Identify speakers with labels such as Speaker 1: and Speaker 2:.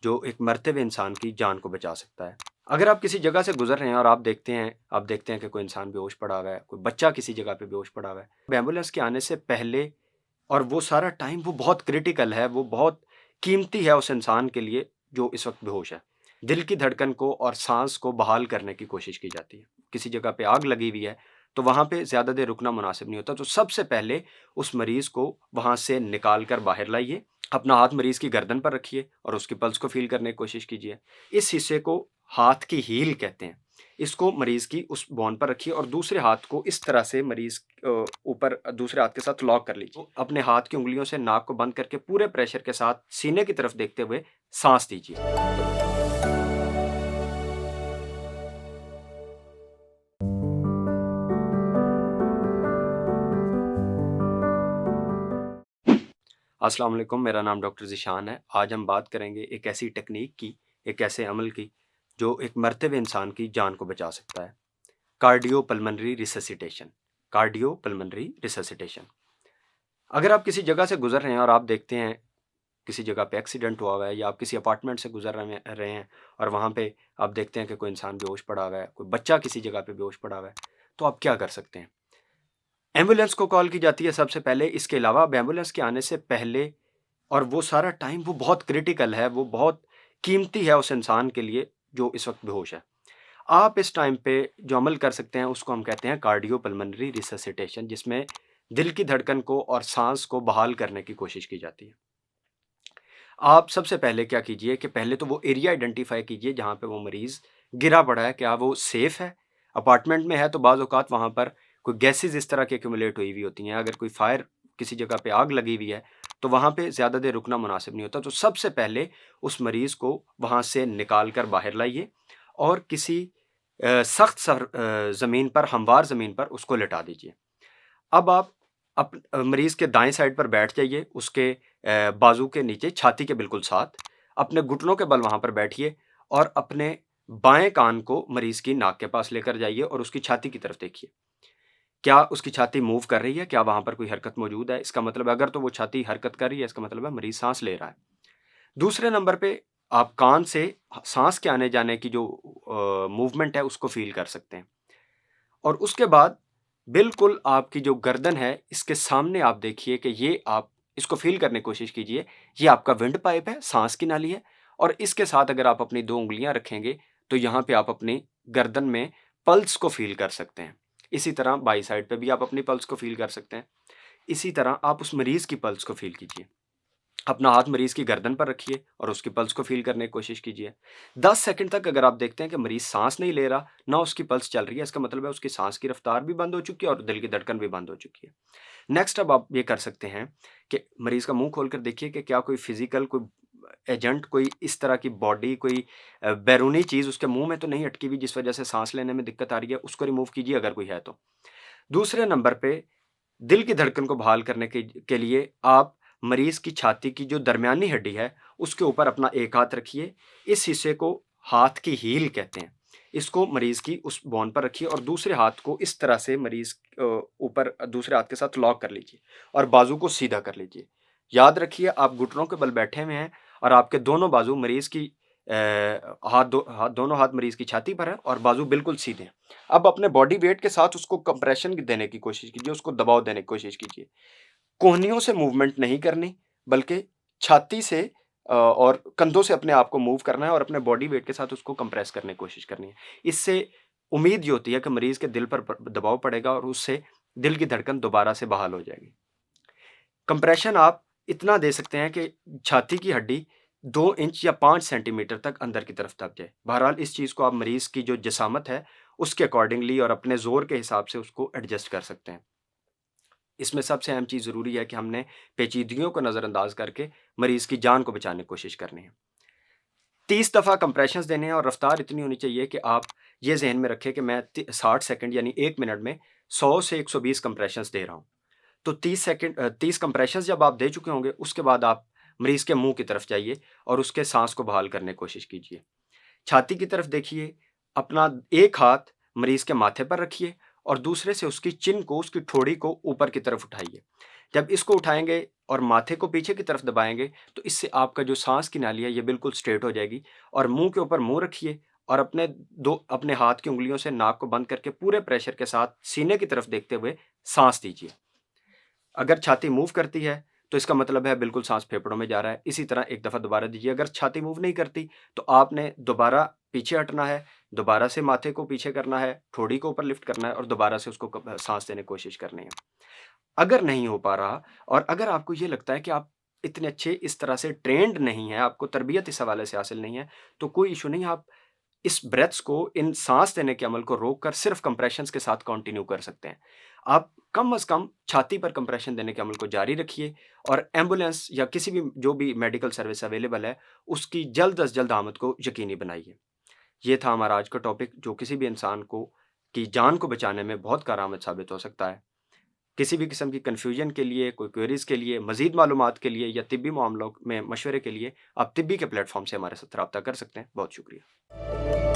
Speaker 1: जो एक मरते हुए इंसान की जान को बचा सकता है। अगर आप किसी जगह से गुजर रहे हैं और आप देखते हैं कि कोई इंसान बेहोश पड़ा हुआ है, कोई बच्चा किसी जगह पे बेहोश पड़ा हुआ है, एम्बुलेंस के आने से पहले और वो सारा टाइम वो बहुत क्रिटिकल है, वो बहुत कीमती है उस इंसान के लिए जो इस वक्त बेहोश है। दिल की धड़कन को और सांस को बहाल करने की कोशिश की जाती है। किसी जगह पे आग लगी हुई है तो वहां पे ज्यादा देर रुकना मुनासिब नहीं होता, तो सबसे पहले उस मरीज को वहां से निकाल कर बाहर लाइए। अपना हाथ मरीज की गर्दन पर रखिए और उसकी पल्स को फील करने की कोशिश कीजिए। इस हिस्से को हाथ की हील कहते हैं। इसको मरीज की उस बोन पर रखिए और दूसरे हाथ को इस तरह से मरीज ऊपर दूसरे हाथ के साथ लॉक कर लीजिए। अपने हाथ की उंगलियों से नाक को बंद करके पूरे प्रेशर के साथ सीने की तरफ देखते हुए सांस दीजिए। अस्सलाम वालेकुम, मेरा नाम डॉक्टर ज़िशान है। आज हम बात करेंगे एक ऐसी टेक्नीक की, एक ऐसे अमल की जो एक मरते हुए इंसान की जान को बचा सकता है। Cardiopulmonary resuscitation. Cardiopulmonary resuscitation. अगर आप किसी जगह से गुजर रहे हैं और आप देखते हैं किसी जगह पे एक्सीडेंट हुआ हुआ है, या आप किसी अपार्टमेंट से गुजर रहे हैं और वहाँ पे आप देखते हैं कि कोई इंसान बेहोश पड़ा हुआ है, कोई बच्चा किसी जगह पे बेहोश पड़ा हुआ है, तो आप क्या कर सकते हैं? एम्बुलेंस को कॉल की जाती है सबसे पहले। इसके अलावा अब एम्बुलेंस के आने से पहले और वो सारा टाइम वो बहुत क्रिटिकल है, वो बहुत कीमती है उस इंसान के लिए जो इस वक्त बेहोश है। आप इस टाइम पे जो अमल कर सकते हैं उसको हम कहते हैं कार्डियोपल्मोनरी रिससिटेशन, जिसमें दिल की धड़कन को और सांस को बहाल करने की कोशिश की जाती है। आप सबसे पहले क्या कीजिए कि पहले तो वो एरिया आइडेंटिफाई कीजिए जहाँ पे वो मरीज़ गिरा पड़ा है, क्या वो सेफ है? अपार्टमेंट में है तो बाज़ औक़ात वहाँ पर कोई गैसेज़ इस तरह की एक्यूमुलेट हुई हुई होती हैं। अगर कोई फायर किसी जगह पे आग लगी हुई है, तो वहाँ पे ज़्यादा देर रुकना मुनासिब नहीं होता। तो सबसे पहले उस मरीज़ को वहाँ से निकाल कर बाहर लाइए और किसी सख्त ज़मीन पर, हमवार ज़मीन पर उसको लिटा दीजिए। अब आप मरीज़ के दाएँ साइड पर बैठ जाइए, उसके बाजू के नीचे छाती के बिल्कुल साथ, अपने घुटनों के बल वहाँ पर बैठिए और अपने बाएँ कान को मरीज़ की नाक के पास लेकर जाइए और उसकी छाती की तरफ देखिए। क्या उसकी छाती मूव कर रही है? क्या वहाँ पर कोई हरकत मौजूद है? इसका मतलब है अगर तो वो छाती हरकत कर रही है, इसका मतलब है मरीज़ साँस ले रहा है। दूसरे नंबर पे आप कान से साँस के आने-जाने की जो मूवमेंट है उसको फ़ील कर सकते हैं। और उसके बाद बिल्कुल आपकी जो गर्दन है, इसके सामने आप देखिए कि ये आप इसको फ़ील करने की कोशिश कीजिए, ये आपका विंड पाइप है, साँस की नाली है और इसके साथ अगर आप अपनी 2 उँगलियाँ रखेंगे, तो यहाँ पे आप अपनी गर्दन में पल्स को फ़ील कर सकते हैं। इसी तरह बाईं साइड पे भी आप अपनी पल्स को फ़ील कर सकते हैं। इसी तरह आप उस मरीज़ की पल्स को फ़ील कीजिए। अपना हाथ मरीज़ की गर्दन पर रखिए और उसकी पल्स को फ़ील करने की कोशिश कीजिए। 10 सेकंड तक अगर आप देखते हैं कि मरीज़ साँस नहीं ले रहा, ना उसकी पल्स चल रही है, इसका मतलब है उसकी साँस की रफ़्तार भी बंद हो चुकी है और दिल की धड़कन भी बंद हो चुकी है। नेक्स्ट अब आप ये कर सकते हैं कि मरीज़ का मुँह खोलकर देखिए कि क्या कोई फ़िज़िकल कोई एजेंट, कोई इस तरह की बॉडी, कोई बैरूनी चीज़ उसके मुँह में तो नहीं अटकी हुई जिस वज़ह से साँस लेने में दिक्कत आ रही है, उसको रिमूव कीजिए अगर कोई है तो। दूसरे नंबर पे दिल की धड़कन को बहाल करने के लिए आप मरीज की छाती की जो दरमियानी हड्डी है, उसके ऊपर अपना एक हाथ रखिए। इस हिस्से को हाथ की हील कहते हैं। इसको मरीज की उस बोन पर रखिए और दूसरे हाथ को इस तरह से मरीज ऊपर दूसरे हाथ के साथ लॉक कर लीजिए और बाजू को सीधा कर लीजिए। याद रखिए आप घुटनों के बल बैठे हुए हैं और आपके दोनों बाजू मरीज की दोनों हाथ मरीज की छाती पर है और बाजू बिल्कुल सीधे हैं। अब अपने बॉडी वेट के साथ उसको कंप्रेशन देने की कोशिश कीजिए, उसको दबाव देने की कोशिश कीजिए। कोहनियों से मूवमेंट नहीं करनी, बल्कि छाती से और कंधों से अपने आप को मूव करना है और अपने बॉडी वेट के साथ उसको कंप्रेस करने की कोशिश करनी है। इससे उम्मीद ये होती है कि मरीज़ के दिल पर दबाव पड़ेगा और उससे दिल की धड़कन दोबारा से बहाल हो जाएगी। कंप्रेशन आप इतना दे सकते हैं कि छाती की हड्डी 2 इंच या 5 सेंटीमीटर तक अंदर की तरफ दब जाए। बहरहाल इस चीज़ को आप मरीज़ की जो जिसामत है, उसके अकॉर्डिंगली और अपने ज़ोर के हिसाब से उसको एडजस्ट कर सकते हैं। इसमें सबसे अहम चीज़ ज़रूरी है कि हमने पेचीदगियों को नज़रअंदाज करके मरीज़ की जान को बचाने की कोशिश करनी है। 30 दफ़ा कंप्रेशंस देने हैं और रफ़्तार इतनी होनी चाहिए कि आप ये ज़हन में रखें कि मैं 60 सेकंड यानी 1 मिनट में 100 से 120 कंप्रेशंस दे रहा हूँ। तो 30 कंप्रेशंस जब आप दे चुके होंगे, उसके बाद आप मरीज़ के मुँह की तरफ जाइए और उसके साँस को बहाल करने की कोशिश कीजिए। छाती की तरफ देखिए, अपना एक हाथ मरीज़ के माथे पर रखिए और दूसरे से उसकी चिन को, उसकी ठोड़ी को ऊपर की तरफ उठाइए। जब इसको उठाएंगे और माथे को पीछे की तरफ दबाएंगे तो इससे आपका जो सांस की नाली है ये बिल्कुल स्ट्रेट हो जाएगी। और मुंह के ऊपर मुंह रखिए और अपने हाथ की उंगलियों से नाक को बंद करके पूरे प्रेशर के साथ सीने की तरफ देखते हुए सांस दीजिए। अगर छाती मूव करती है तो इसका मतलब है बिल्कुल सांस फेफड़ों में जा रहा है। इसी तरह एक दफा दोबारा दीजिए। अगर छाती मूव नहीं करती तो आपने दोबारा पीछे हटना है, दोबारा से माथे को पीछे करना है, ठोड़ी को ऊपर लिफ्ट करना है और दोबारा से उसको सांस देने की कोशिश करनी है। अगर नहीं हो पा रहा और अगर आपको ये लगता है कि आप इतने अच्छे इस तरह से ट्रेंड नहीं है, आपको तरबियत इस हवाले से हासिल नहीं है, तो कोई इशू नहीं। आप इस ब्रेथ्स को, इन सांस देने के अमल को रोककर सिर्फ कंप्रेशंस के साथ कंटिन्यू कर सकते हैं। आप कम से कम छाती पर कंप्रेशन देने के अमल को जारी रखिए और एम्बुलेंस या किसी भी जो भी मेडिकल सर्विस अवेलेबल है उसकी जल्द अज जल्द आमद को यकीनी बनाइए। ये था हमारा आज का टॉपिक जो किसी भी इंसान को की जान को बचाने में बहुत कारआमद साबित हो सकता है। किसी भी किस्म की कन्फ्यूजन के लिए, कोई क्वेरीज के लिए, मजीद मालूमात के लिए या तिब्बी मामलों में मशवरे के लिए आप तिब्बी के प्लेटफॉर्म से हमारे साथ रब्ता कर सकते हैं। बहुत शुक्रिया।